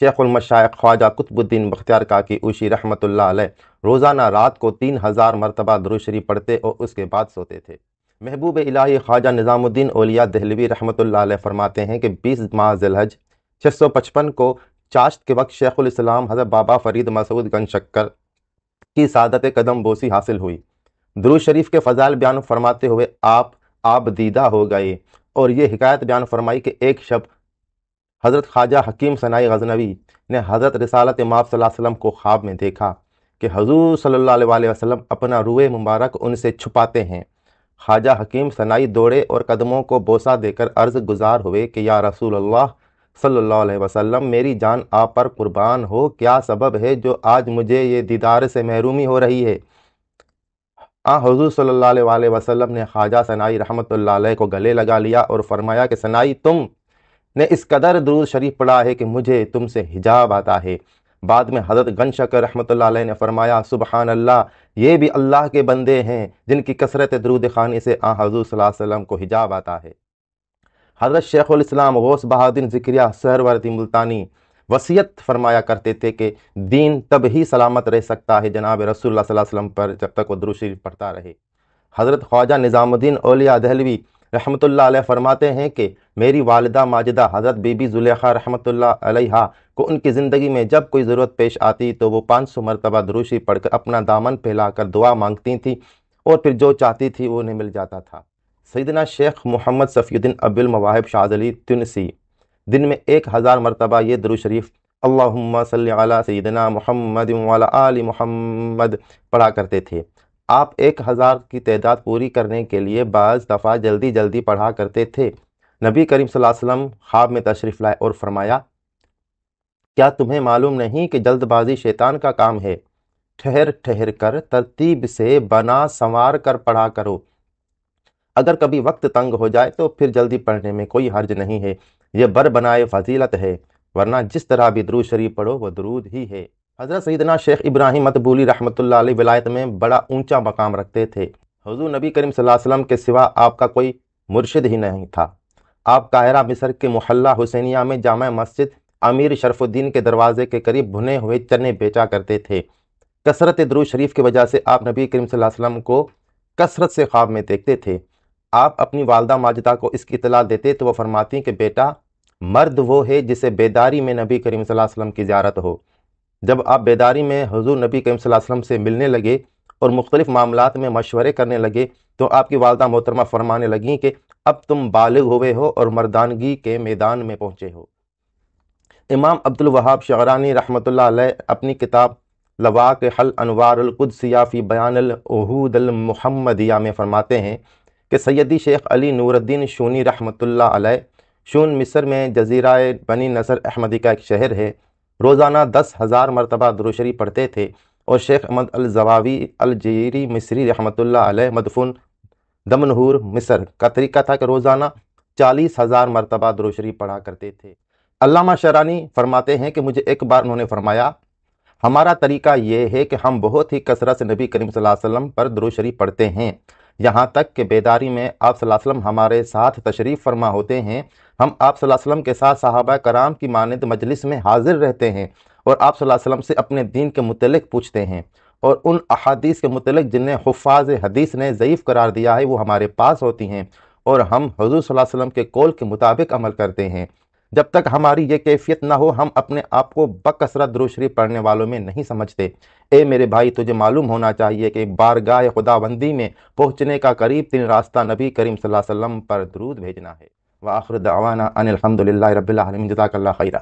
شیخ المشائخ خواجہ قطبالدین بختیار کاکی اوشی رحمۃ اللہ علیہ روزانہ رات کو 3000 مرتبہ درود شریف پڑھتے اور اس کے بعد سوتے تھے۔ محبوب الہی خواجہ نظام الدین اولیاء دہلوی رحمۃ اللہ علیہ فرماتے ہیں کہ 20 ماہ ذی الحج 655 کو چاشت کے وقت شیخ الاسلام حضرت بابا فرید مسعود گنج شکر کی سعادت قدم بوسی حاصل ہوئی۔ درود شریف کے فضائل بیان فرماتے ہوئے آپ دیدہ ہو گئے اور یہ حکایت بیان فرمائی کہ ایک شب حضرت خواجہ حکیم سنائی غزنوی نے حضرت رسالت مآب صلی اللہ علیہ وسلم کو خواب میں دیکھا کہ حضور صلی اللہ علیہ وسلم اپنا روئے مبارک ان سے چھپاتے ہیں۔ خواجہ حکیم سنائی دوڑے اور قدموں کو بوسہ دے کر عرض گزار ہوئے کہ یا رسول اللہ صلی اللہ علیہ وسلم، میری جان آپ پر قربان ہو، کیا سبب ہے جو آج مجھے یہ دیدار سے محرومی ہو رہی ہے؟ حضور صلی اللہ علیہ وسلم نے خواجہ سنائی رحمۃ اللہ علیہ کو گلے لگا لیا اور فرمایا کہ سنائی، تم نے اس قدر درود شریف پڑھا ہے کہ مجھے تم سے حجاب آتا ہے۔ بعد میں حضرت گنج شکر رحمۃ اللہ علیہ نے فرمایا سبحان اللہ، یہ بھی اللہ کے بندے ہیں جن کی کثرت درود خوانی سے حضور صلی اللہ علیہ وسلم کو حجاب آتا ہے۔ حضرت شیخ الاسلام غوث بہادر ذکریہ سہروردی ملتانی وصیت فرمایا کرتے تھے کہ دین تب ہی سلامت رہ سکتا ہے جناب رسول اللہ صلی اللہ علیہ وسلم پر جب تک وہ درود شریف پڑھتا رہے۔ حضرت خواجہ نظام الدین اولیاء دہلوی رحمۃ اللہ علیہ فرماتے ہیں کہ میری والدہ ماجدہ حضرت بی بی زلیخا رحمۃ اللہ علیہ کو ان کی زندگی میں جب کوئی ضرورت پیش آتی تو وہ 500 مرتبہ درود شریف پڑھ کر اپنا دامن پھیلا کر دعا مانگتی تھیں اور پھر جو چاہتی تھی وہ انہیں مل جاتا تھا۔ سیدنا شیخ محمد صفی الدین ابو المواہب شاذلی تونسی دن میں 1000 مرتبہ یہ درود شریف اللہم صلی علی سیدنا محمد وعلی آل محمد پڑھا کرتے تھے۔ آپ 1000 کی تعداد پوری کرنے کے لیے بعض دفعہ جلدی پڑھا کرتے تھے۔ نبی کریم صلی اللہ علیہ وسلم خواب میں تشریف لائے اور فرمایا کیا تمہیں معلوم نہیں کہ جلد بازی شیطان کا کام ہے؟ ٹھہر کر ترتیب سے بنا سنوار کر پڑھا کرو، اگر کبھی وقت تنگ ہو جائے تو پھر جلدی پڑھنے میں کوئی حرج نہیں ہے، یہ بنائے فضیلت ہے، ورنہ جس طرح بھی درود شریف پڑھو وہ درود ہی ہے۔ حضرت سیدنا شیخ ابراہیم مطبولی رحمۃ اللہ علیہ ولایت میں بڑا اونچا مقام رکھتے تھے۔ حضور نبی کریم صلی اللہ علیہ وسلم کے سوا آپ کا کوئی مرشد ہی نہیں تھا۔ آپ قاہرہ مصر کے محلہ حسینیہ میں جامع مسجد امیر شرف الدین کے دروازے کے قریب بھنے ہوئے چنے بیچا کرتے تھے۔ کثرت درود شریف کی وجہ سے آپ نبی کریم صلی اللہ علیہ وسلم کو کثرت سے خواب میں دیکھتے تھے۔ آپ اپنی والدہ ماجدہ کو اس کی اطلاع دیتے تو وہ فرماتی کہ بیٹا، مرد وہ ہے جسے بیداری میں نبی کریم صلی اللہ علیہ وسلم کی زیارت ہو۔ جب آپ بیداری میں حضور نبی کریم صلی اللہ علیہ وسلم سے ملنے لگے اور مختلف معاملات میں مشورے کرنے لگے تو آپ کی والدہ محترمہ فرمانے لگیں کہ اب تم بالغ ہوئے ہو اور مردانگی کے میدان میں پہنچے ہو۔ امام عبد الوہاب شعرانی رحمۃ اللہ علیہ اپنی کتاب لواق حل انوار القدسیہ فی بیان العہود المحمدیہ میں فرماتے ہیں کہ سیدی شیخ علی نور الدین شونی رحمۃ اللہ علیہ، شون مصر میں جزیرہ بنی نصر احمدی کا ایک شہر ہے، روزانہ 10,000 مرتبہ درود شریف پڑھتے تھے، اور شیخ احمد الزواوی الجیری مصری رحمۃ اللہ علیہ مدفون دمنہور مصر کا طریقہ تھا کہ روزانہ 40,000 مرتبہ درود شریف پڑھا کرتے تھے۔ علامہ شعرانی فرماتے ہیں کہ مجھے ایک بار انہوں نے فرمایا ہمارا طریقہ یہ ہے کہ ہم بہت ہی کثرت سے نبی کریم صلی اللہ علیہ وسلم پر درود شریف پڑھتے ہیں، یہاں تک کہ بیداری میں آپ صلی اللہ علیہ وسلم ہمارے ساتھ تشریف فرما ہوتے ہیں، ہم آپ صلی اللہ علیہ وسلم کے ساتھ صحابہ کرام کی مانند مجلس میں حاضر رہتے ہیں اور آپ صلی اللہ علیہ وسلم سے اپنے دین کے متعلق پوچھتے ہیں، اور ان احادیث کے متعلق جنہیں حفاظ حدیث نے ضعیف قرار دیا ہے وہ ہمارے پاس ہوتی ہیں، اور ہم حضور صلی اللہ علیہ وسلم کے قول کے مطابق عمل کرتے ہیں۔ جب تک ہماری یہ کیفیت نہ ہو ہم اپنے آپ کو بکثرت درود شریف پڑھنے والوں میں نہیں سمجھتے۔ اے میرے بھائی، تجھے معلوم ہونا چاہیے کہ بارگاہ خداوندی میں پہنچنے کا قریب ترین راستہ نبی کریم صلی اللہ علیہ وسلم پر درود بھیجنا ہے۔ وآخر دعوانا ان الحمد للہ رب العالمین۔ جزاک اللہ خیرہ۔